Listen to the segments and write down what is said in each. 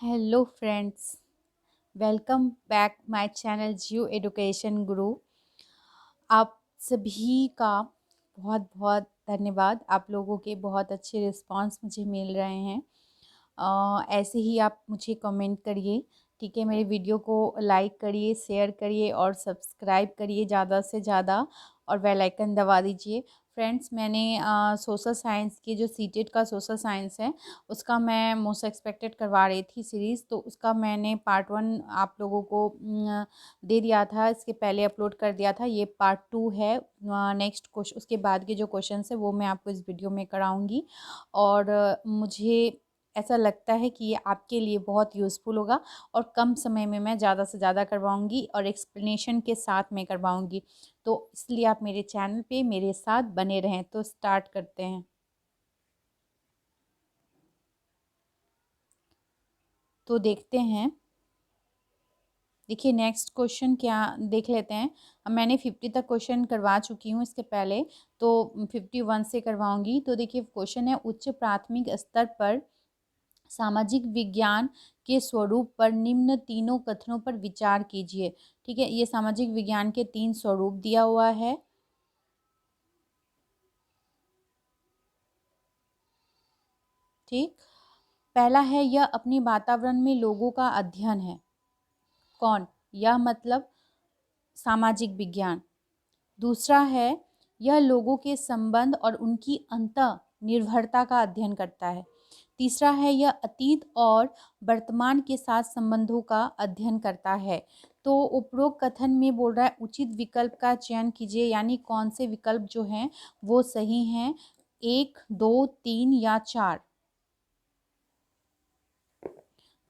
Hello friends, welcome back my channel Jio education गुरु। आप सभी का बहुत बहुत धन्यवाद। आप लोगों के बहुत अच्छे रिस्पांस मुझे मिल रहे हैं। ऐसे ही आप मुझे कमेंट करिए, ठीक है। मेरे वीडियो को लाइक करिए, शेयर करिए और सब्सक्राइब करिए ज़्यादा से ज़्यादा, और बेल आइकन दबा दीजिए। फ्रेंड्स, मैंने सोशल साइंस की जो सीटेट का सोशल साइंस है उसका मैं मोस्ट एक्सपेक्टेड करवा रही थी सीरीज़, तो उसका मैंने पार्ट 1 आप लोगों को दे दिया था, इसके पहले अपलोड कर दिया था। ये पार्ट 2 है। नेक्स्ट क्वेश्चन, उसके बाद के जो क्वेश्चन है वो मैं आपको इस वीडियो में कराऊंगी। और मुझे ऐसा लगता है कि ये आपके लिए बहुत यूज़फुल होगा और कम समय में मैं ज़्यादा से ज़्यादा करवाऊंगी और एक्सप्लेनेशन के साथ में करवाऊंगी। तो इसलिए आप मेरे चैनल पे मेरे साथ बने रहें। तो स्टार्ट करते हैं। तो देखते हैं। देखिए, नेक्स्ट क्वेश्चन क्या देख लेते हैं। अब मैंने 50 तक क्वेश्चन करवा चुकी हूँ इसके पहले, तो 51 से करवाऊंगी। तो देखिए, क्वेश्चन है उच्च प्राथमिक स्तर पर सामाजिक विज्ञान के स्वरूप पर निम्न तीनों कथनों पर विचार कीजिए। ठीक है, ये सामाजिक विज्ञान के 3 स्वरूप दिया हुआ है। ठीक, पहला है यह अपने वातावरण में लोगों का अध्ययन है। कौन? यह मतलब सामाजिक विज्ञान। दूसरा है यह लोगों के संबंध और उनकी अंतः निर्भरता का अध्ययन करता है। तीसरा है यह अतीत और वर्तमान के साथ संबंधों का अध्ययन करता है। तो उपरोक्त कथन में बोल रहा है उचित विकल्प का चयन कीजिए, यानी कौन से विकल्प जो हैं वो सही हैं, 1, 2, 3 या 4।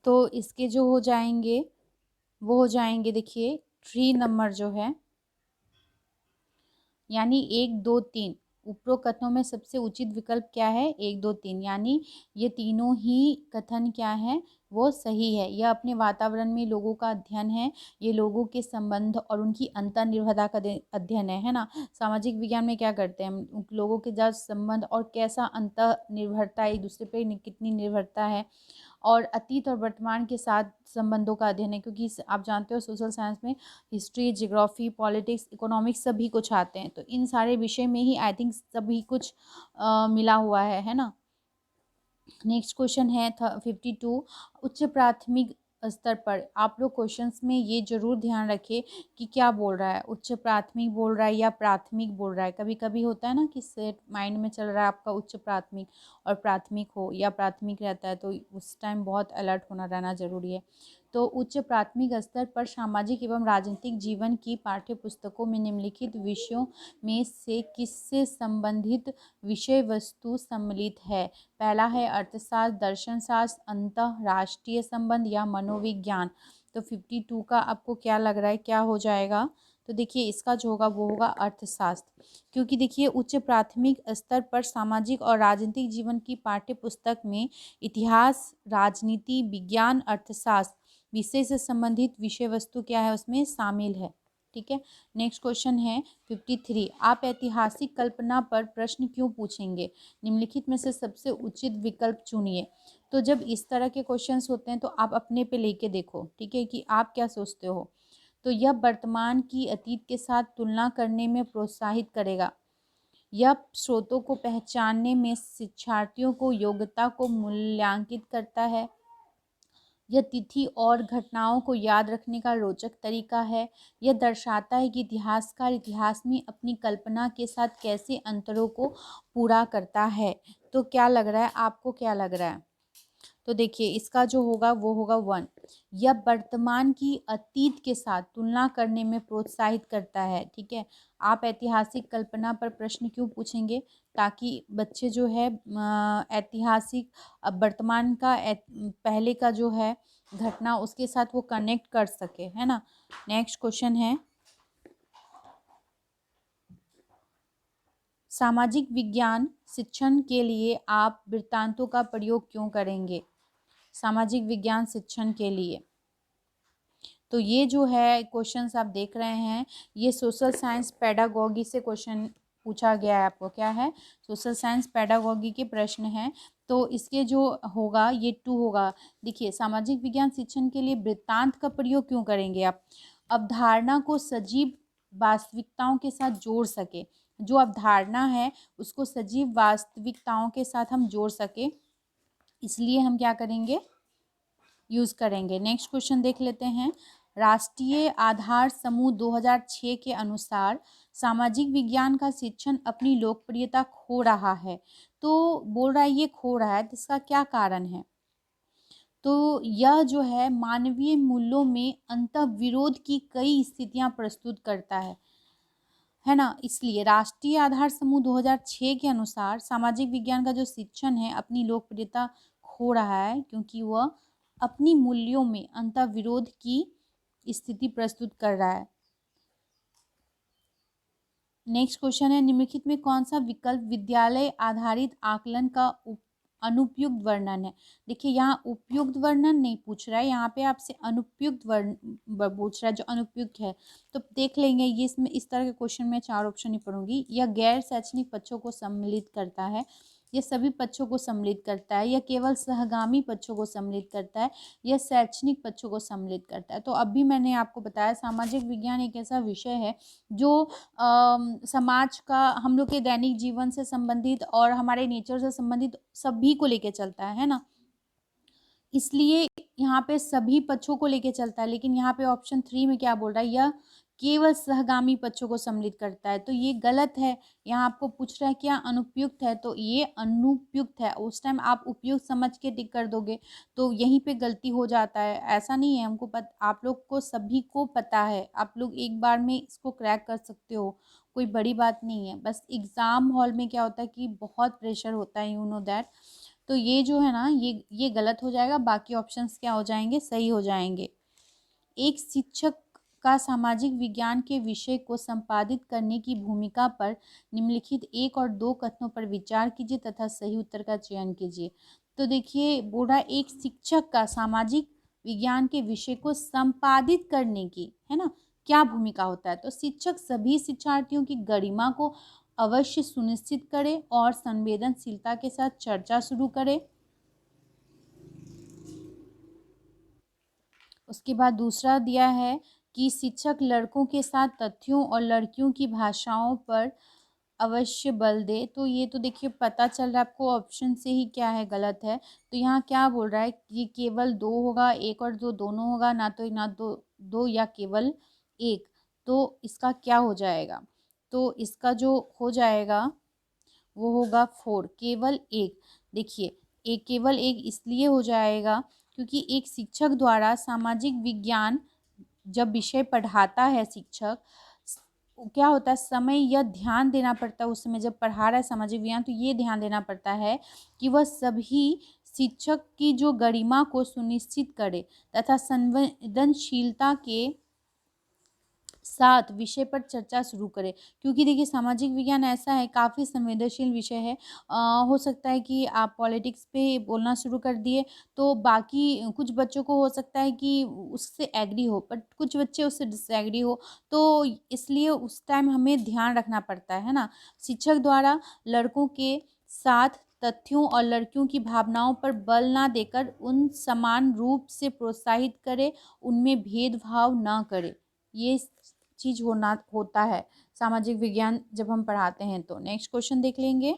तो इसके जो हो जाएंगे वो हो जाएंगे, देखिए 3 नंबर जो है, यानी 1, 2, 3। उपरोक्त कथनों में सबसे उचित विकल्प क्या है? 1, 2, 3, यानी ये तीनों ही कथन क्या है? वो सही है। यह अपने वातावरण में लोगों का अध्ययन है। ये लोगों के संबंध और उनकी अंतर्निर्भरता का अध्ययन है ना। सामाजिक विज्ञान में क्या करते हैं हम? उन लोगों के साथ संबंध और कैसा अंतर्निर्भरता, एक दूसरे पे कितनी निर्भरता है, और अतीत और वर्तमान के साथ संबंधों का अध्ययन है। क्योंकि आप जानते हो सोशल साइंस में हिस्ट्री, जियोग्राफी, पॉलिटिक्स, इकोनॉमिक्स सभी कुछ आते हैं, तो इन सारे विषय में ही आई थिंक सभी कुछ मिला हुआ है ना। नेक्स्ट क्वेश्चन है 52। उच्च प्राथमिक स्तर पर आप लोग क्वेश्चंस में ये जरूर ध्यान रखिए कि क्या बोल रहा है, उच्च प्राथमिक बोल रहा है या प्राथमिक बोल रहा है। कभी कभी होता है ना कि सेट माइंड में चल रहा है आपका उच्च प्राथमिक और प्राथमिक हो या प्राथमिक रहता है, तो उस टाइम बहुत अलर्ट होना रहना जरूरी है। तो उच्च प्राथमिक स्तर पर सामाजिक एवं राजनीतिक जीवन की पाठ्य पुस्तकों में निम्नलिखित विषयों में से किससे संबंधित विषय वस्तु सम्मिलित है? पहला है अर्थशास्त्र, दर्शन शास्त्र, अंतरराष्ट्रीय संबंध या मनोविज्ञान। तो 52 का आपको क्या लग रहा है, क्या हो जाएगा? तो देखिए, इसका जो होगा वो होगा अर्थशास्त्र। क्योंकि देखिए, उच्च प्राथमिक स्तर पर सामाजिक और राजनीतिक जीवन की पाठ्य पुस्तक में इतिहास, राजनीति विज्ञान, अर्थशास्त्र विषय से संबंधित विषय वस्तु क्या है, उसमें शामिल है। ठीक है। नेक्स्ट क्वेश्चन है 53। आप ऐतिहासिक कल्पना पर प्रश्न क्यों पूछेंगे? निम्नलिखित में से सबसे उचित विकल्प चुनिए। तो जब इस तरह के क्वेश्चंस होते हैं तो आप अपने पे लेके देखो, ठीक है, कि आप क्या सोचते हो। तो यह वर्तमान की अतीत के साथ तुलना करने में प्रोत्साहित करेगा। यह स्रोतों को पहचानने में शिक्षार्थियों को योग्यता को मूल्यांकित करता है। यह तिथि और घटनाओं को याद रखने का रोचक तरीका है। यह दर्शाता है कि इतिहासकार इतिहास में अपनी कल्पना के साथ कैसे अंतरों को पूरा करता है। तो क्या लग रहा है आपको, क्या लग रहा है? तो देखिए, इसका जो होगा वो होगा 1। यह वर्तमान की अतीत के साथ तुलना करने में प्रोत्साहित करता है। ठीक है। आप ऐतिहासिक कल्पना पर प्रश्न क्यों पूछेंगे? ताकि बच्चे जो है ऐतिहासिक वर्तमान का पहले का जो है घटना उसके साथ वो कनेक्ट कर सके, है ना। नेक्स्ट क्वेश्चन है सामाजिक विज्ञान शिक्षण के लिए आप वृत्तांतों का प्रयोग क्यों करेंगे? सामाजिक विज्ञान शिक्षण के लिए, तो ये जो है क्वेश्चंस आप देख रहे हैं, ये सोशल साइंस पेडागोगी से क्वेश्चन पूछा गया है आपको। क्या है? सोशल साइंस पेडागोगी के प्रश्न हैं। तो इसके जो होगा ये 2 होगा। देखिए, सामाजिक विज्ञान शिक्षण के लिए वृत्तांत का प्रयोग क्यों करेंगे आप? अवधारणा को सजीव वास्तविकताओं के साथ जोड़ सके, जो अवधारणा है उसको सजीव वास्तविकताओं के साथ हम जोड़ सके, इसलिए हम क्या करेंगे, यूज़ करेंगे। नेक्स्ट क्वेश्चन देख लेते हैं। राष्ट्रीय आधार समूह 2006 के अनुसार सामाजिक विज्ञान का शिक्षण अपनी लोकप्रियता खो रहा है। तो बोल रहा है ये खो रहा है, तो इसका क्या कारण है? तो यह जो है मानवीय मूल्यों में अंतर्विरोध की कई स्थितियां प्रस्तुत करता है ना। इसलिए राष्ट्रीय आधार समूह 2006 के अनुसार सामाजिक विज्ञान का जो शिक्षण है अपनी लोकप्रियता खो रहा है, क्योंकि वह अपनी मूल्यों में अंतर्विरोध की स्थिति प्रस्तुत कर रहा है। नेक्स्ट क्वेश्चन है, निम्नलिखित में कौन सा विकल्प विद्यालय आधारित आकलन का अनुपयुक्त वर्णन है? देखिए, यहाँ उपयुक्त वर्णन नहीं पूछ रहा है, यहाँ पे आपसे अनुपयुक्त वर्ण पूछ रहा है, जो अनुपयुक्त है। तो देख लेंगे, ये इसमें इस तरह के क्वेश्चन में 4 ऑप्शन ही पढ़ूंगी। यह गैर शैक्षणिक पक्षों को सम्मिलित करता है, यह सभी पक्षों को सम्मिलित करता है, यह केवल सहगामी पक्षों को सम्मिलित करता है, यह शैक्षणिक पक्षों को सम्मिलित करता है। तो अभी मैंने आपको बताया सामाजिक विज्ञान एक ऐसा विषय है जो समाज का, हम लोग के दैनिक जीवन से संबंधित और हमारे नेचर से संबंधित सभी को लेके चलता है ना। इसलिए यहाँ पे सभी पक्षों को लेके चलता है, लेकिन यहाँ पे ऑप्शन 3 में क्या बोल रहा है, यह केवल सहगामी पक्षों को सम्मिलित करता है। तो ये गलत है। यहाँ आपको पूछ रहा है क्या अनुपयुक्त है, तो ये अनुपयुक्त है। उस टाइम आप उपयुक्त समझ के टिक कर दोगे तो यहीं पे गलती हो जाता है। ऐसा नहीं है, हमको आप लोग को सभी को पता है, आप लोग एक बार में इसको क्रैक कर सकते हो, कोई बड़ी बात नहीं है। बस एग्ज़ाम हॉल में क्या होता है कि बहुत प्रेशर होता है, यू नो दैट। तो ये जो है ना, ये गलत हो जाएगा, बाकी ऑप्शंस क्या हो जाएंगे, सही हो जाएंगे। एक शिक्षक का सामाजिक विज्ञान के विषय को संपादित करने की भूमिका पर निम्नलिखित 1 और 2 कथनों पर विचार कीजिए तथा सही उत्तर का चयन कीजिए। तो देखिए, बोल रहा है एक शिक्षक का सामाजिक विज्ञान के विषय को संपादित करने की, है ना, क्या भूमिका होता है? तो शिक्षक सभी शिक्षार्थियों की गरिमा को अवश्य सुनिश्चित करे और संवेदनशीलता के साथ चर्चा शुरू करे। उसके बाद दूसरा दिया है कि शिक्षक लड़कों के साथ तथ्यों और लड़कियों की भाषाओं पर अवश्य बल दे। तो ये तो देखिए पता चल रहा है आपको ऑप्शन से ही क्या है, गलत है। तो यहाँ क्या बोल रहा है कि केवल 2 होगा, 1 और 2 दोनों होगा, ना तो ना दो या केवल 1। तो इसका क्या हो जाएगा? तो इसका जो हो जाएगा वो होगा 4, केवल 1। देखिए, एक केवल 1 इसलिए हो जाएगा क्योंकि एक शिक्षक द्वारा सामाजिक विज्ञान जब विषय पढ़ाता है शिक्षक, क्या होता है, समय यह ध्यान देना पड़ता है उस समय जब पढ़ा रहा है सामाजिक विज्ञान, तो ये ध्यान देना पड़ता है कि वह सभी शिक्षक की जो गरिमा को सुनिश्चित करे तथा संवेदनशीलता के साथ विषय पर चर्चा शुरू करें। क्योंकि देखिए सामाजिक विज्ञान ऐसा है, काफ़ी संवेदनशील विषय है। हो सकता है कि आप पॉलिटिक्स पे बोलना शुरू कर दिए तो बाकी कुछ बच्चों को हो सकता है कि उससे एग्री हो, बट कुछ बच्चे उससे डिसएग्री हो। तो इसलिए उस टाइम हमें ध्यान रखना पड़ता है ना। शिक्षक द्वारा लड़कों के साथ तथ्यों और लड़कियों की भावनाओं पर बल ना देकर उन समान रूप से प्रोत्साहित करे, उनमें भेदभाव ना करे। ये चीज़ होता है सामाजिक विज्ञान जब हम पढ़ाते हैं। तो नेक्स्ट क्वेश्चन देख लेंगे।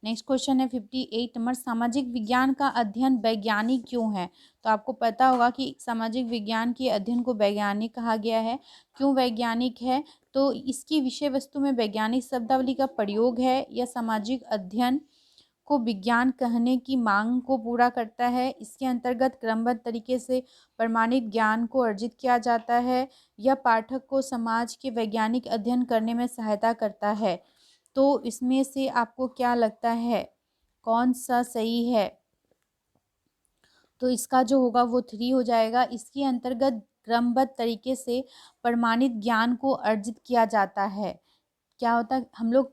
नेक्स्ट क्वेश्चन है 58 नंबर, सामाजिक विज्ञान का अध्ययन वैज्ञानिक क्यों है? तो आपको पता होगा कि सामाजिक विज्ञान के अध्ययन को वैज्ञानिक कहा गया है। क्यों वैज्ञानिक है? तो इसकी विषय वस्तु में वैज्ञानिक शब्दावली का प्रयोग है। यह सामाजिक अध्ययन को विज्ञान कहने की मांग को पूरा करता है। इसके अंतर्गत क्रमबद्ध तरीके से प्रमाणित ज्ञान को अर्जित किया जाता है। यह पाठक को समाज के वैज्ञानिक अध्ययन करने में सहायता करता है। तो इसमें से आपको क्या लगता है कौन सा सही है? तो इसका जो होगा वो 3 हो जाएगा। इसके अंतर्गत क्रमबद्ध तरीके से प्रमाणित ज्ञान को अर्जित किया जाता है। क्या होता है, हम लोग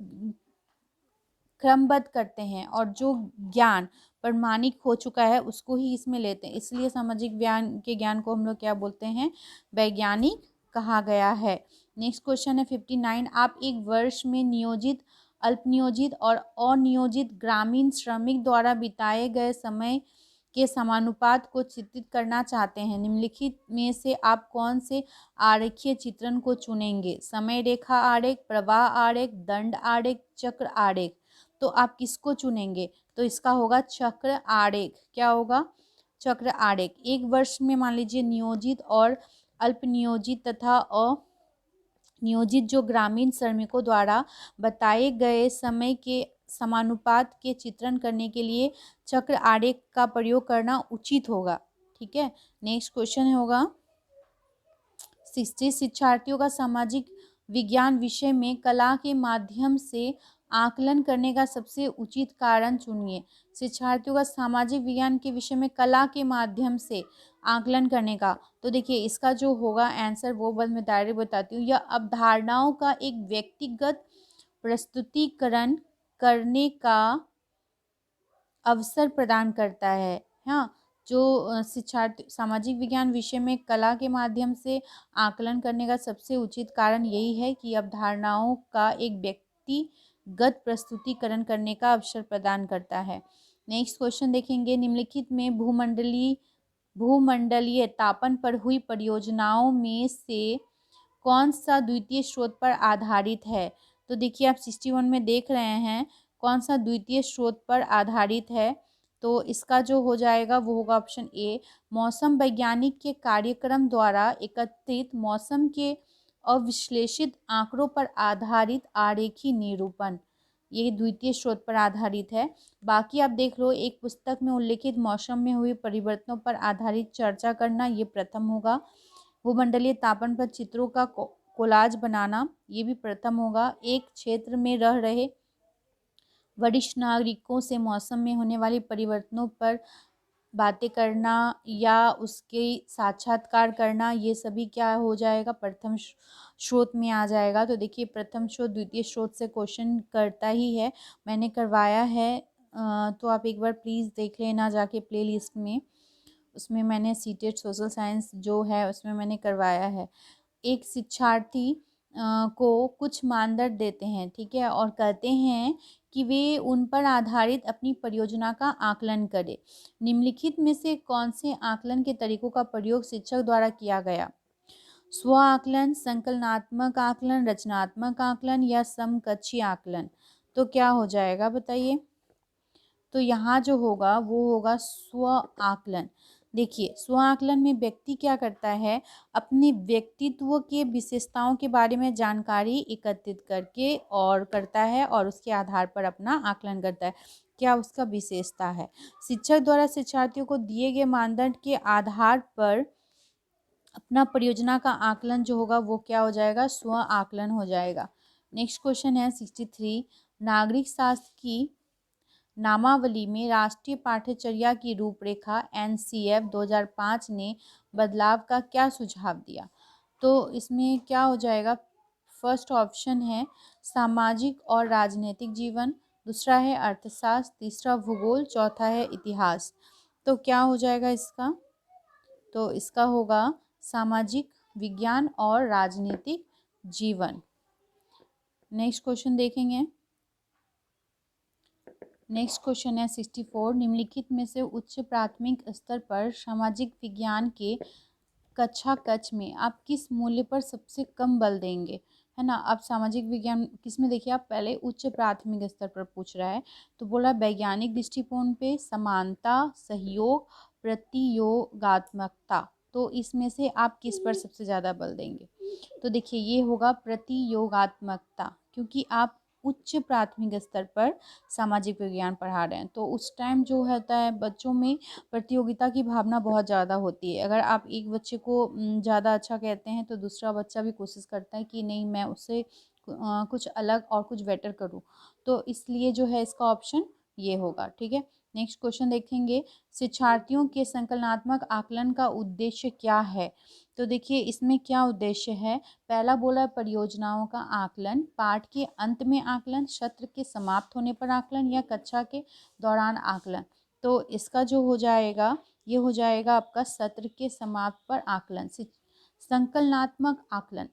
क्रमबद्ध करते हैं और जो ज्ञान प्रमाणिक हो चुका है उसको ही इसमें लेते हैं। इसलिए सामाजिक विज्ञान के ज्ञान को हम लोग क्या बोलते हैं, वैज्ञानिक कहा गया है। नेक्स्ट क्वेश्चन है 59, आप एक वर्ष में नियोजित अल्पनियोजित और अनियोजित ग्रामीण श्रमिक द्वारा बिताए गए समय के समानुपात को चित्रित करना चाहते हैं। निम्नलिखित में से आप कौन से आरेखीय चित्रण को चुनेंगे? समय रेखा आरेख, प्रवाह आरेख, दंड आरेख, चक्र आरेख। तो आप किसको चुनेंगे? तो इसका होगा चक्र आरेख। क्या होगा? चक्र आरेख। एक वर्ष में मान लीजिए नियोजित और अल्प नियोजित तथा अनियोजित जो ग्रामीण श्रमिकों द्वारा बताए गए समय के समानुपात के चित्रण करने के लिए चक्र आरेख का प्रयोग करना उचित होगा। ठीक है। नेक्स्ट क्वेश्चन होगा 60। शिक्षार्थियों का सामाजिक विज्ञान विषय में कला के माध्यम से आकलन करने का सबसे उचित कारण चुनिए। शिक्षार्थियों का सामाजिक विज्ञान के विषय में कला के माध्यम से आकलन करने का, तो देखिए इसका जो होगा आंसर वो बस मैं डायरेक्ट बताती हूँ। यह अवधारणाओं का एक व्यक्तिगत प्रस्तुतिकरण करने का अवसर प्रदान करता है। हाँ, जो शिक्षार्थी सामाजिक विज्ञान विषय में कला के माध्यम से आकलन करने का सबसे उचित कारण यही है कि अवधारणाओं का एक व्यक्तिगत प्रस्तुतिकरण करने का अवसर प्रदान करता है। नेक्स्ट क्वेश्चन देखेंगे, निम्नलिखित में भूमंडलीय तापन पर हुई परियोजनाओं में से कौन सा द्वितीय स्रोत पर आधारित है? तो देखिए आप 61 में देख रहे हैं कौन सा द्वितीय स्रोत पर आधारित है। तो इसका जो हो जाएगा वो होगा ऑप्शन ए, मौसम वैज्ञानिक के कार्यक्रम द्वारा एकत्रित मौसम के अविश्लेषित आंकड़ों पर आधारित आरेखी निरूपण, ये द्वितीय स्रोत पर आधारित है। बाकी आप देख लो, एक पुस्तक में उल्लेखित मौसम में हुए परिवर्तनों पर आधारित चर्चा करना, ये प्रथम होगा। भूमंडलीय तापन पर चित्रों का कोलाज बनाना, ये भी प्रथम होगा। एक क्षेत्र में रह रहे वरिष्ठ नागरिकों से मौसम में होने वाले परिवर्तनों पर बातें करना या उसके साक्षात्कार करना, ये सभी क्या हो जाएगा? प्रथम स्रोत में आ जाएगा। तो देखिए प्रथम स्रोत द्वितीय स्रोत से क्वेश्चन करता ही है, मैंने करवाया है। तो आप एक बार प्लीज़ देख लेना जाके प्ले लिस्ट में, उसमें मैंने सीटेट सोशल साइंस जो है उसमें मैंने करवाया है। एक शिक्षार्थी को कुछ मानदंड देते हैं, ठीक है, और कहते हैं कि वे उन पर आधारित अपनी परियोजना का आकलन करें। निम्नलिखित में से कौन से आकलन के तरीकों का प्रयोग शिक्षक द्वारा किया गया? स्व आकलन, संकलनात्मक आकलन, रचनात्मक आकलन या समकक्षी आकलन। तो क्या हो जाएगा बताइए? तो यहाँ जो होगा वो होगा स्व आकलन। देखिए स्व आकलन में व्यक्ति क्या करता है, अपने व्यक्तित्व के विशेषताओं के बारे में जानकारी एकत्रित करके और करता है और उसके आधार पर अपना आकलन करता है, क्या उसका विशेषता है। शिक्षक द्वारा शिक्षार्थियों को दिए गए मानदंड के आधार पर अपना परियोजना का आकलन जो होगा वो क्या हो जाएगा? स्व आकलन हो जाएगा। नेक्स्ट क्वेश्चन है 63। नागरिक शास्त्र की नामावली में राष्ट्रीय पाठ्यचर्या की रूपरेखा NCF 2005 ने बदलाव का क्या सुझाव दिया? तो इसमें क्या हो जाएगा? फर्स्ट ऑप्शन है सामाजिक और राजनीतिक जीवन, दूसरा है अर्थशास्त्र, तीसरा भूगोल, चौथा है इतिहास। तो क्या हो जाएगा इसका? तो इसका होगा सामाजिक विज्ञान और राजनीतिक जीवन। नेक्स्ट क्वेश्चन देखेंगे। नेक्स्ट क्वेश्चन है 64। निम्नलिखित में से उच्च प्राथमिक स्तर पर सामाजिक विज्ञान के कक्षा कक्ष में आप किस मूल्य पर सबसे कम बल देंगे? है ना, आप सामाजिक विज्ञान किस में, देखिए आप पहले उच्च प्राथमिक स्तर पर पूछ रहा है, तो बोला वैज्ञानिक दृष्टिकोण पे, समानता, सहयोग, प्रतियोगात्मकता। तो इसमें से आप किस पर सबसे ज़्यादा बल देंगे? तो देखिए ये होगा प्रतियोगात्मकता, क्योंकि आप उच्च प्राथमिक स्तर पर सामाजिक विज्ञान पढ़ा रहे हैं, तो उस टाइम जो होता है बच्चों में प्रतियोगिता की भावना बहुत ज़्यादा होती है। अगर आप एक बच्चे को ज़्यादा अच्छा कहते हैं तो दूसरा बच्चा भी कोशिश करता है कि नहीं मैं उससे कुछ अलग और कुछ बेटर करूँ, तो इसलिए जो है इसका ऑप्शन ये होगा। ठीक है। नेक्स्ट क्वेश्चन देखेंगे, शिक्षार्थियों के संकलनात्मक आकलन का उद्देश्य क्या है? तो देखिए इसमें क्या उद्देश्य है, पहला बोला परियोजनाओं का आकलन, पाठ के अंत में आकलन, सत्र के समाप्त होने पर आकलन या कक्षा के दौरान आकलन। तो इसका जो हो जाएगा ये हो जाएगा आपका सत्र के समाप्त पर आकलन। संकलनात्मक आकलन,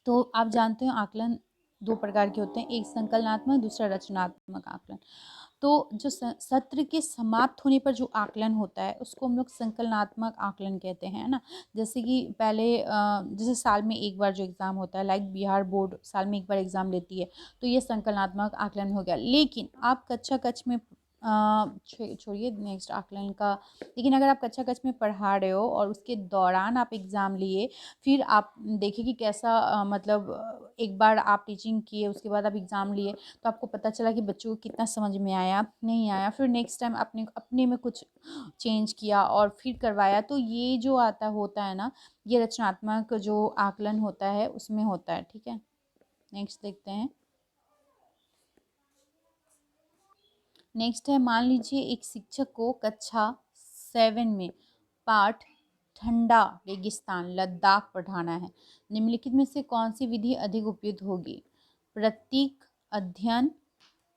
तो आप जानते हो आकलन दो प्रकार के होते हैं, एक संकलनात्मक, दूसरा रचनात्मक आकलन। तो जो सत्र के समाप्त होने पर जो आकलन होता है उसको हम लोग संकलनात्मक आकलन कहते हैं, है ना। जैसे कि पहले जैसे साल में एक बार जो एग्ज़ाम होता है, लाइक बिहार बोर्ड साल में एक बार एग्ज़ाम लेती है, तो ये संकलनात्मक आकलन हो गया। लेकिन आप कक्षा कक्ष में छोड़िए नेक्स्ट आकलन का, लेकिन अगर आप कक्षा कक्ष में पढ़ा रहे हो और उसके दौरान आप एग्ज़ाम लिए, फिर आप देखिए कि कैसा मतलब एक बार आप टीचिंग किए, उसके बाद आप एग्ज़ाम लिए, तो आपको पता चला कि बच्चों को कितना समझ में आया, नहीं आया, फिर नेक्स्ट टाइम आपने अपने में कुछ चेंज किया और फिर करवाया, तो ये जो होता है ना, ये रचनात्मक जो आकलन होता है उसमें होता है। ठीक है, नेक्स्ट देखते हैं। नेक्स्ट है, मान लीजिए एक शिक्षक को कक्षा 7 में पाठ ठंडा रेगिस्तान लद्दाख पढ़ाना है। निम्नलिखित में से कौन सी विधि अधिक उपयुक्त होगी? प्रतीक अध्ययन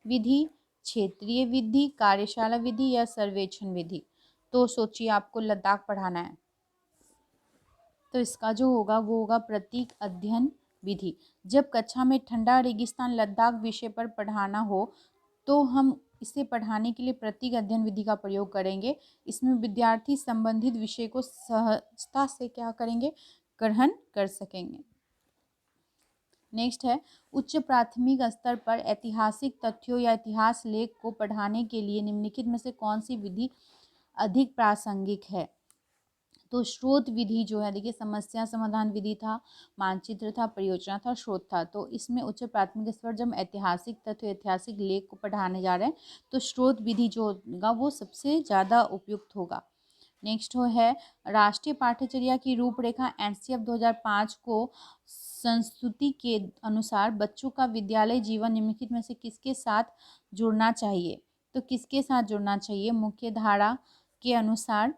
विधि, क्षेत्रीय विधि, कार्यशाला विधि या सर्वेक्षण विधि? तो सोचिए, आपको लद्दाख पढ़ाना है, तो इसका जो होगा वो होगा प्रतीक अध्ययन विधि। जब कक्षा में ठंडा रेगिस्तान लद्दाख विषय पर पढ़ाना हो तो हम इसे पढ़ाने के लिए प्रतीक अध्ययन विधि का प्रयोग करेंगे। इसमें विद्यार्थी संबंधित विषय को सहजता से क्या करेंगे? ग्रहण कर सकेंगे। नेक्स्ट है, उच्च प्राथमिक स्तर पर ऐतिहासिक तथ्यों या इतिहास लेख को पढ़ाने के लिए निम्नलिखित में से कौन सी विधि अधिक प्रासंगिक है? तो स्रोत विधि जो है, देखिए समस्या समाधान विधि था, मानचित्र था, परियोजना था, स्रोत था। तो इसमें उच्च प्राथमिक स्तर जब ऐतिहासिक तथ्य ऐतिहासिक लेख को पढ़ाने जा रहे हैं तो स्रोत विधि जो होगा वो सबसे ज़्यादा उपयुक्त होगा। नेक्स्ट है, राष्ट्रीय पाठ्यचर्या की रूपरेखा एनसीएफ 2005 को संस्तुति के अनुसार बच्चों का विद्यालय जीवन निम्नलिखित में से किसके साथ जुड़ना चाहिए? तो किसके साथ जुड़ना चाहिए? मुख्य धारा के अनुसार,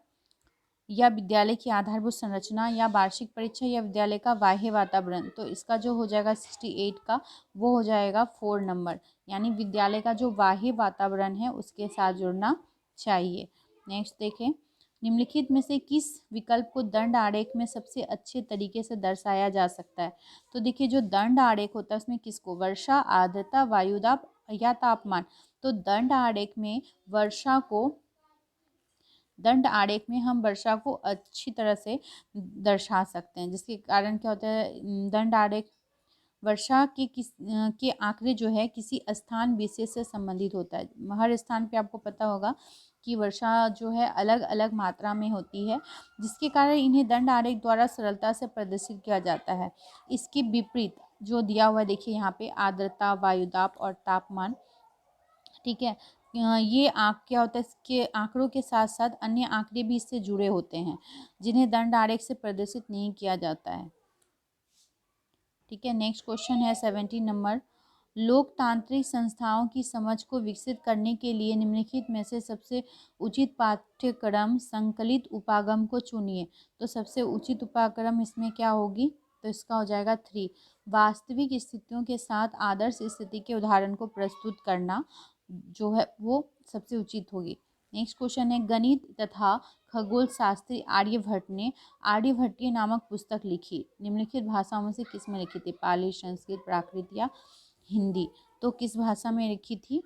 या विद्यालय की आधारभूत संरचना, या वार्षिक परीक्षा, या विद्यालय का बाह्य वातावरण? तो इसका जो हो जाएगा 68 का, वो हो जाएगा 4 नंबर, यानी विद्यालय का जो बाह्य वातावरण है उसके साथ जुड़ना चाहिए। नेक्स्ट देखें, निम्नलिखित में से किस विकल्प को दंड आरेख में सबसे अच्छे तरीके से दर्शाया जा सकता है? तो देखिए, जो दंड आरेख होता है उसमें किसको, वर्षा, आर्द्रता, वायुदाब या तापमान? तो दंड आरेख में वर्षा को, दंड आरेख में हम वर्षा को अच्छी तरह से दर्शा सकते हैं, जिसके कारण क्या होता है, दंड आरेख वर्षा के आंकड़े जो है किसी स्थान विशेष से संबंधित होता है। हर स्थान पे आपको पता होगा कि वर्षा जो है अलग अलग मात्रा में होती है, जिसके कारण इन्हें दंड आरेख द्वारा सरलता से प्रदर्शित किया जाता है। इसके विपरीत जो दिया हुआ है, देखिए यहाँ पे आर्द्रता, वायुदाब और तापमान, ठीक है, ये क्या होता है, इसके आंकड़ों के साथ साथ अन्य आंकड़े भी इससे जुड़े होते हैं जिन्हें दंड आरेख से प्रदर्शित नहीं किया जाता है। ठीक है, नेक्स्ट क्वेश्चन है 17 नंबर, लोकतांत्रिक संस्थाओं की समझ को विकसित करने के लिए निम्नलिखित में से सबसे उचित पाठ्यक्रम संकलित उपागम को चुनिए। तो सबसे उचित उपागम इसमें क्या होगी? तो इसका हो जाएगा 3, वास्तविक स्थितियों के साथ आदर्श स्थिति के उदाहरण को प्रस्तुत करना जो है वो सबसे उचित होगी। नेक्स्ट क्वेश्चन है, गणित तथा खगोल शास्त्री आर्यभट्ट ने आर्यभट्टीय नामक पुस्तक लिखी, निम्नलिखित भाषाओं में से किस में लिखी थी? पाली, संस्कृत, प्राकृत या हिंदी? तो किस भाषा में लिखी थी?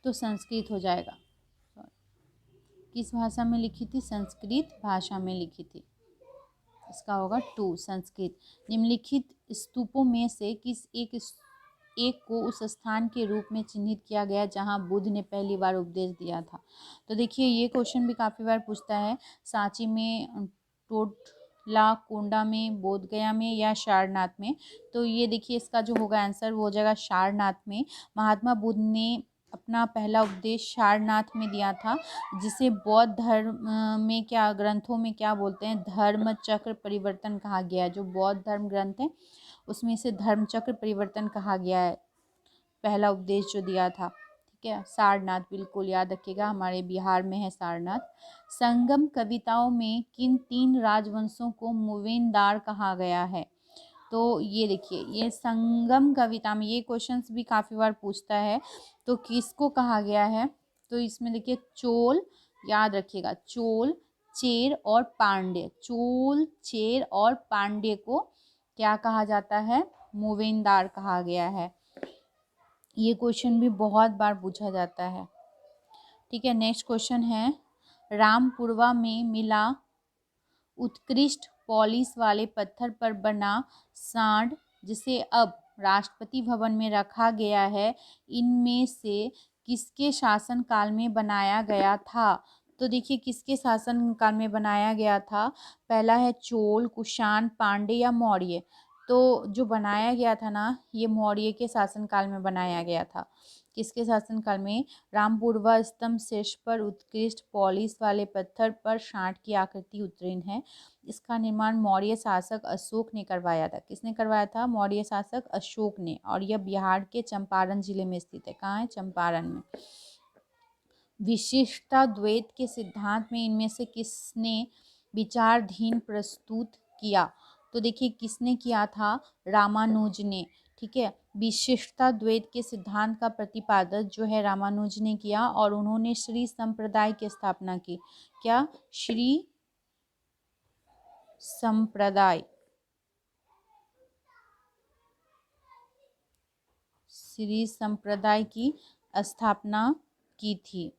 तो संस्कृत हो जाएगा। किस भाषा में लिखी थी? संस्कृत भाषा में लिखी थी। इसका होगा 2, संस्कृत। निम्नलिखित स्तूपों में से किस एक को उस स्थान के रूप में चिन्हित किया गया जहां बुद्ध ने पहली बार उपदेश दिया था? तो देखिए, ये क्वेश्चन भी काफ़ी बार पूछता है, सांची में, टोटलाकोंडा में, बोधगया में या सारनाथ में? तो ये देखिए, इसका जो होगा आंसर वो हो जाएगा सारनाथ में। महात्मा बुद्ध ने अपना पहला उपदेश सारनाथ में दिया था, जिसे बौद्ध धर्म में क्या ग्रंथों में क्या बोलते हैं? धर्म चक्र परिवर्तन कहा गया है। जो बौद्ध धर्म ग्रंथ है उसमें से धर्म चक्र परिवर्तन कहा गया है, पहला उपदेश जो दिया था। ठीक है, सारनाथ, बिल्कुल याद रखिएगा, हमारे बिहार में है सारनाथ। संगम कविताओं में किन 3 राजवंशों को मूवेनदार कहा गया है? तो ये देखिए, ये संगम कविता में ये क्वेश्चंस भी काफ़ी बार पूछता है, तो किसको कहा गया है? तो इसमें देखिए, चोल, याद रखिएगा, चोल, चेर और पांड्य, चोल, चेर और पांड्य को क्या कहा जाता है? मूवेनदार कहा गया है। ये क्वेश्चन भी बहुत बार पूछा जाता है। ठीक है, नेक्स्ट क्वेश्चन है, रामपुरवा में मिला उत्कृष्ट पॉलिश वाले पत्थर पर बना सांड जिसे अब राष्ट्रपति भवन में रखा गया है, इनमें से किसके शासन काल में बनाया गया था? तो देखिए, किसके शासन काल में बनाया गया था? पहला है चोल, कुषाण, पांड्य या मौर्य। तो जो बनाया गया था ना, ये मौर्य के शासन काल में बनाया गया था। किसके शासन काल में? रामपुरवा स्तंभ शीर्ष पर उत्कृष्ट पॉलिश वाले पत्थर पर सांड की आकृति उत्कीर्ण है। इसका निर्माण मौर्य शासक अशोक ने करवाया था। किसने करवाया था? मौर्य शासक अशोक ने। और यह बिहार के चंपारण जिले में स्थित है। कहाँ है? चंपारण में। विशिष्टता द्वैत के सिद्धांत में इनमें से किसने विचाराधीन प्रस्तुत किया? तो देखिए, किसने किया था? रामानुज ने। ठीक है, विशिष्टता द्वैत के सिद्धांत का प्रतिपादन जो है रामानुज ने किया, और उन्होंने श्री संप्रदाय की स्थापना की। क्या? श्री संप्रदाय, श्री संप्रदाय की स्थापना की थी।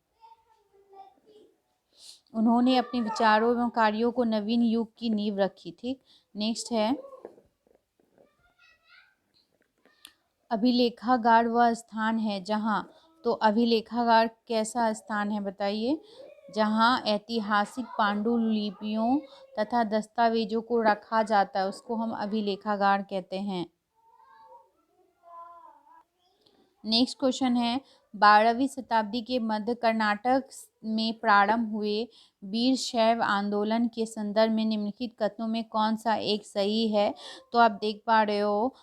उन्होंने अपने विचारों एवं कार्यों को नवीन युग की नींव रखी थी। नेक्स्ट है, अभिलेखागार वह स्थान है जहाँ, तो अभिलेखागार कैसा स्थान है बताइए? जहाँ ऐतिहासिक पांडुलिपियों तथा दस्तावेजों को रखा जाता है, उसको हम अभिलेखागार कहते हैं। नेक्स्ट क्वेश्चन है, 12वीं शताब्दी के मध्य कर्नाटक में प्रारंभ हुए वीर शैव आंदोलन के संदर्भ में निम्नलिखित कथनों में कौन सा एक सही है? तो आप देख पा रहे हो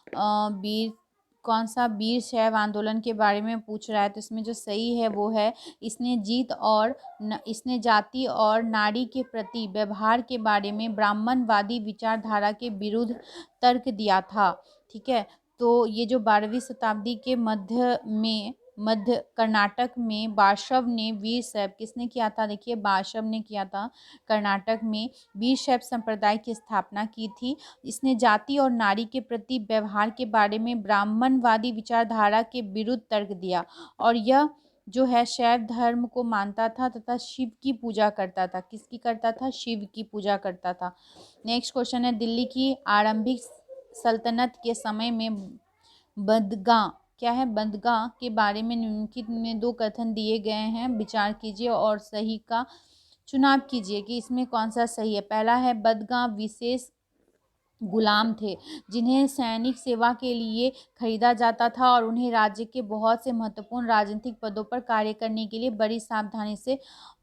कौन सा वीर शैव आंदोलन के बारे में पूछ रहा है। तो इसमें जो सही है वो है, इसने जाति और नारी के प्रति व्यवहार के बारे में ब्राह्मणवादी विचारधारा के विरुद्ध तर्क दिया था। ठीक है, तो ये जो 12वीं शताब्दी के मध्य कर्नाटक में बाशव ने वीर शैव, किसने किया था? देखिए, बाशव ने किया था। कर्नाटक में वीर शैव संप्रदाय की स्थापना की थी। इसने जाति और नारी के प्रति व्यवहार के बारे में ब्राह्मणवादी विचारधारा के विरुद्ध तर्क दिया, और यह जो है शैव धर्म को मानता था तथा शिव की पूजा करता था। किसकी करता था? शिव की पूजा करता था। नेक्स्ट क्वेश्चन है, दिल्ली की आरंभिक सल्तनत के समय में बदगां, क्या है? बदगां के बारे में निम्नलिखित में दो कथन दिए गए हैं, विचार कीजिए और सही का चुनाव कीजिए कि इसमें कौन सा सही है। पहला है, बदगां विशेष गुलाम थे जिन्हें सैनिक सेवा के लिए खरीदा जाता था और उन्हें राज्य के बहुत से महत्वपूर्ण राजनीतिक पदों पर कार्य करने के लिए बड़ी सावधानी से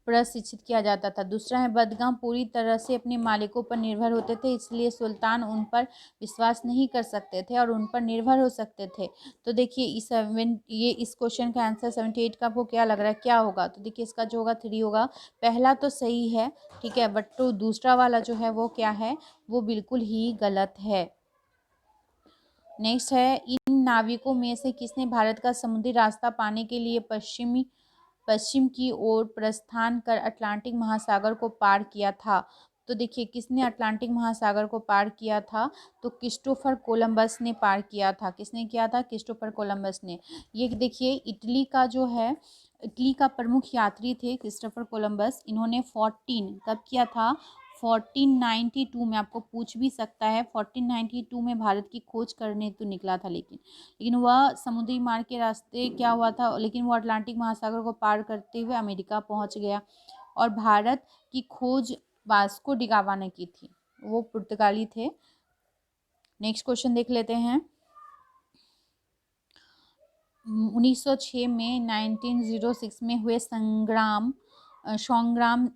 प्रशिक्षित किया जाता था। दूसरा है, बदगाम पूरी तरह से अपने मालिकों पर निर्भर होते थे, इसलिए सुल्तान उन पर विश्वास नहीं कर सकते थे और उन पर निर्भर हो सकते थे। तो देखिए, इस क्वेश्चन का आंसर 78 का आपको क्या लग रहा है, क्या होगा? तो देखिए, इसका जो होगा 3 होगा। पहला तो सही है, ठीक है, बट तो दूसरा वाला जो है वो क्या है? वो बिल्कुल ही गलत है। नेक्स्ट है, इन नाविकों में से किसने भारत का समुद्री रास्ता पाने के लिए पश्चिम की ओर प्रस्थान कर अटलांटिक महासागर को पार किया था? तो देखिए, किसने अटलांटिक महासागर को पार किया था? तो क्रिस्टोफर कोलंबस ने पार किया था। किसने किया था? क्रिस्टोफर कोलंबस ने। ये देखिए, इटली का प्रमुख यात्री थे क्रिस्टोफर कोलंबस। इन्होंने 14 कब किया था? 1492 में। आपको पूछ भी सकता है, 1492 में भारत की खोज करने तो निकला था, लेकिन वह समुद्री मार्ग के रास्ते क्या हुआ था, लेकिन वो अटलांटिक महासागर को पार करते हुए अमेरिका पहुंच गया। और भारत की खोज वास्को डी गामा ने की थी, वो पुर्तगाली थे। नेक्स्ट क्वेश्चन देख लेते हैं। 1906 में 1906 में हुए संग्राम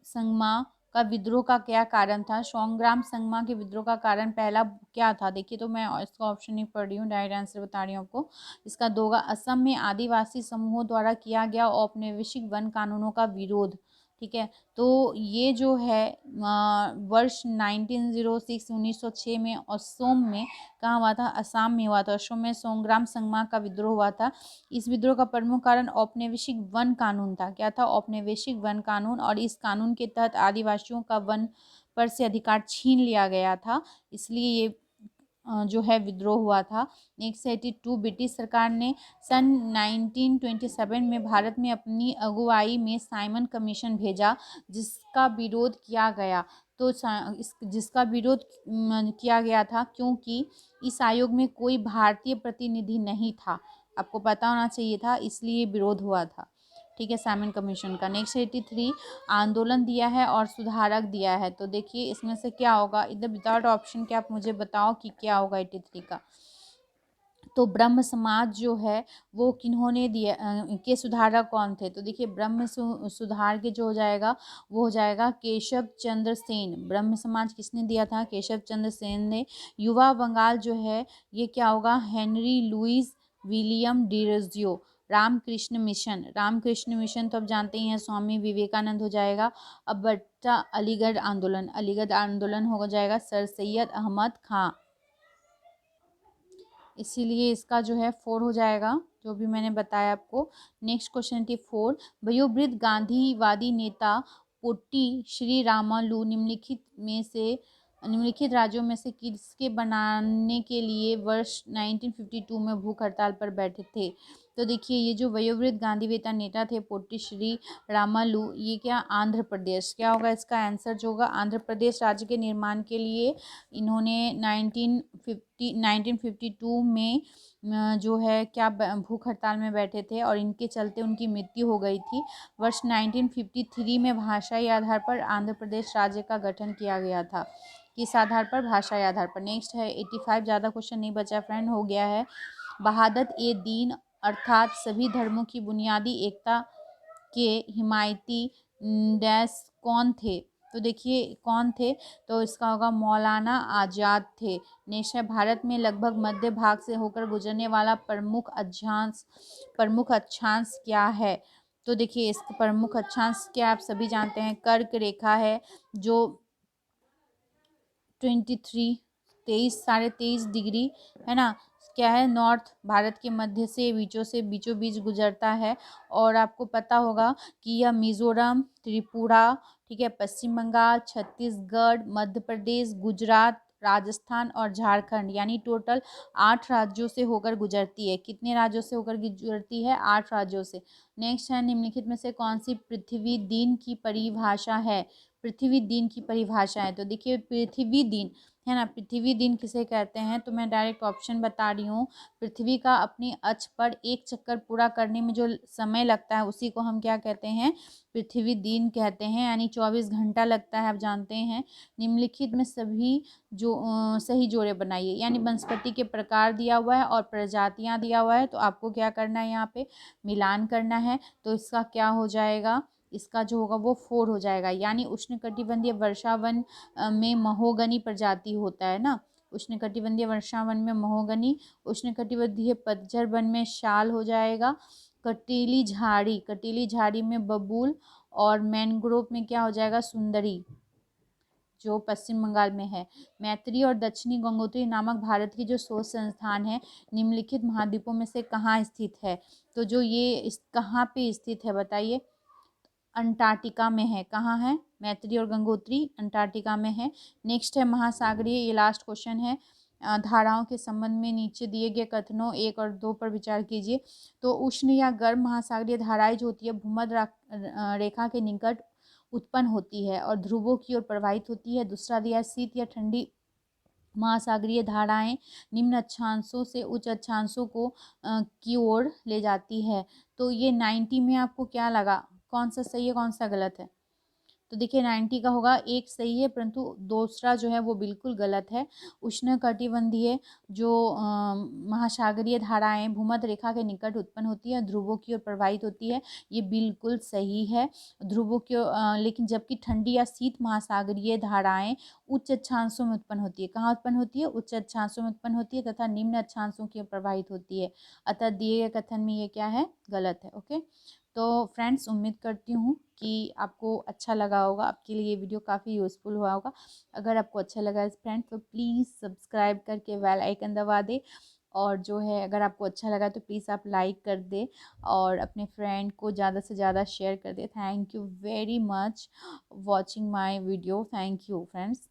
संगमा का विद्रोह का क्या कारण था? संग्राम संगमा के विद्रोह का कारण पहला क्या था? देखिए, तो मैं इसका ऑप्शन नहीं पढ़ रही हूँ, डायरेक्ट आंसर बता रही हूँ आपको। इसका 2 होगा, असम में आदिवासी समूहों द्वारा किया गया औपनिवेशिक वन कानूनों का विरोध। ठीक है, तो ये जो है वर्ष 1906 में असम में, कहाँ हुआ था? असम में हुआ था। असम में संग्राम संगमा का विद्रोह हुआ था। इस विद्रोह का प्रमुख कारण औपनिवेशिक वन कानून था। क्या था? औपनिवेशिक वन कानून। और इस कानून के तहत आदिवासियों का वन पर से अधिकार छीन लिया गया था, इसलिए ये जो है विद्रोह हुआ था। नेक्स्ट 82 ब्रिटिश सरकार ने सन 1927 में भारत में अपनी अगुवाई में साइमन कमीशन भेजा, जिसका विरोध किया गया। तो जिसका विरोध किया गया था क्योंकि इस आयोग में कोई भारतीय प्रतिनिधि नहीं था। आपको पता होना चाहिए था, इसलिए विरोध हुआ था। ठीक है, साइमन कमीशन का। नेक्स्ट 83 आंदोलन दिया है और सुधारक दिया है। तो देखिए इसमें से क्या होगा, इधर विदाउट ऑप्शन के आप मुझे बताओ कि क्या होगा 83 का। तो ब्रह्म समाज जो है वो किन्होंने दिया, के सुधारक कौन थे? तो देखिए ब्रह्म सुधार के जो हो जाएगा वो हो जाएगा केशव चंद्र सेन। ब्रह्म समाज किसने दिया था? केशव चंद्र सेन ने। युवा बंगाल जो है ये क्या होगा? Henry Louis William Derozio. Ramakrishna mission तो अब जानते ही हैं, स्वामी विवेकानंद हो जाएगा। अब बच्चा अलीगढ़ आंदोलन हो जाएगा सर सैयद अहमद खां। इसीलिए इसका जो है 4 हो जाएगा, जो भी मैंने बताया आपको। नेक्स्ट क्वेश्चन 4, वयोवृद्ध गांधीवादी नेता पोट्टी श्री रामालू निम्नलिखित राज्यों में से किसके बनाने के लिए वर्ष 1952 में भूख हड़ताल पर बैठे थे? तो देखिए ये जो वयोवृद्ध गांधीवेता नेता थे पोट्टी श्री रामालू, ये क्या आंध्र प्रदेश, क्या होगा इसका आंसर जो होगा? आंध्र प्रदेश राज्य के निर्माण के लिए इन्होंने 1952 में जो है क्या भूख हड़ताल में बैठे थे और इनके चलते उनकी मृत्यु हो गई थी। वर्ष 1953 में भाषाई आधार पर आंध्र प्रदेश राज्य का गठन किया गया था। किस आधार पर? भाषाई आधार पर। नेक्स्ट है 85, ज़्यादा क्वेश्चन नहीं बचा फ्रेंड, हो गया है। वहादत ए दीन अर्थात सभी धर्मों की बुनियादी एकता के हिमायती डैश कौन थे? तो देखिए कौन थे, तो इसका होगा मौलाना आज़ाद थे। नेक्स्ट है भारत में लगभग मध्य भाग से होकर गुजरने वाला प्रमुख अक्षांश क्या है? तो देखिए इसका प्रमुख अक्षांश क्या आप सभी जानते हैं, कर्क रेखा है जो 23 डिग्री है ना, क्या है, नॉर्थ भारत के मध्य से बीचों बीच गुजरता है। और आपको पता होगा कि यह मिजोरम, त्रिपुरा, ठीक है, पश्चिम बंगाल, छत्तीसगढ़, मध्य प्रदेश, गुजरात, राजस्थान और झारखंड यानी टोटल 8 राज्यों से होकर गुजरती है। कितने राज्यों से होकर गुजरती है? 8 राज्यों से। नेक्स्ट है निम्नलिखित में से कौन सी पृथ्वी दिन की परिभाषा है? पृथ्वी दिन की परिभाषा है, तो देखिए पृथ्वी दिन है ना, पृथ्वी दिन किसे कहते हैं? तो मैं डायरेक्ट ऑप्शन बता रही हूँ। पृथ्वी का अपनी अक्ष पर एक चक्कर पूरा करने में जो समय लगता है उसी को हम क्या कहते हैं? पृथ्वी दिन कहते हैं, यानी 24 घंटा लगता है, आप जानते हैं। निम्नलिखित में सभी जो सही जोड़े बनाइए, यानी वनस्पति के प्रकार दिया हुआ है और प्रजातियां दिया हुआ है, तो आपको क्या करना है? यहाँ पे मिलान करना है। तो इसका क्या हो जाएगा? इसका जो होगा वो 4 हो जाएगा। यानी उष्णकटिबंधीय वर्षावन में महोगनी प्रजाति होता है ना, उष्णकटिबंधीय वर्षावन में महोगनी, उष्णकटिबंधीय पतझड़ वन में शाल हो जाएगा। कटीली झाड़ी में बबूल, और मैनग्रोव में क्या हो जाएगा? सुंदरी, जो पश्चिम बंगाल में है। मैत्री और दक्षिणी गंगोत्री नामक भारत की जो शोध संस्थान है निम्नलिखित महाद्वीपों में से कहाँ स्थित है? तो जो ये कहाँ पे स्थित है बताइए? अंटार्कटिका में है। कहाँ है? मैत्री और गंगोत्री अंटार्कटिका में है। नेक्स्ट है महासागरीय, ये लास्ट क्वेश्चन है। धाराओं के संबंध में नीचे दिए गए कथनों 1 और 2 पर विचार कीजिए। तो उष्ण या गर्म महासागरीय धाराएं जो होती है भूमध्य रेखा के निकट उत्पन्न होती है और ध्रुवों की ओर प्रवाहित होती है। दूसरा दिया शीत या ठंडी महासागरीय धाराएं निम्न अक्षांशों से उच्च अक्षांशों को की ओर ले जाती है। तो ये 90 में आपको क्या लगा, कौन सा सही है कौन सा गलत है? तो देखिए 90 का होगा, एक सही है परंतु दूसरा जो है वो बिल्कुल गलत है। उष्णकटिबंधीय जो महासागरीय धाराएं भूमध्य रेखा के निकट उत्पन्न होती है, ध्रुवों की ओर प्रवाहित होती है, ये बिल्कुल सही है। ध्रुवों की लेकिन जबकि ठंडी या शीत महासागरीय धाराएं उच्च अक्षांशों में उत्पन्न होती है। कहाँ उत्पन्न होती है? उच्च अक्षांशों में उत्पन्न होती है तथा निम्न अक्षांशों की ओर प्रवाहित होती है। अतः दिए गए कथन में ये क्या है? गलत है। ओके, तो फ्रेंड्स उम्मीद करती हूँ कि आपको अच्छा लगा होगा, आपके लिए ये वीडियो काफ़ी यूज़फुल हुआ होगा। अगर आपको अच्छा लगा फ्रेंड्स तो प्लीज़ सब्सक्राइब करके बेल आइकन दबा दे, और जो है अगर आपको अच्छा लगा तो प्लीज़ आप लाइक कर दे और अपने फ्रेंड को ज़्यादा से ज़्यादा शेयर कर दे। Thank you very much watching my video. Thank you friends.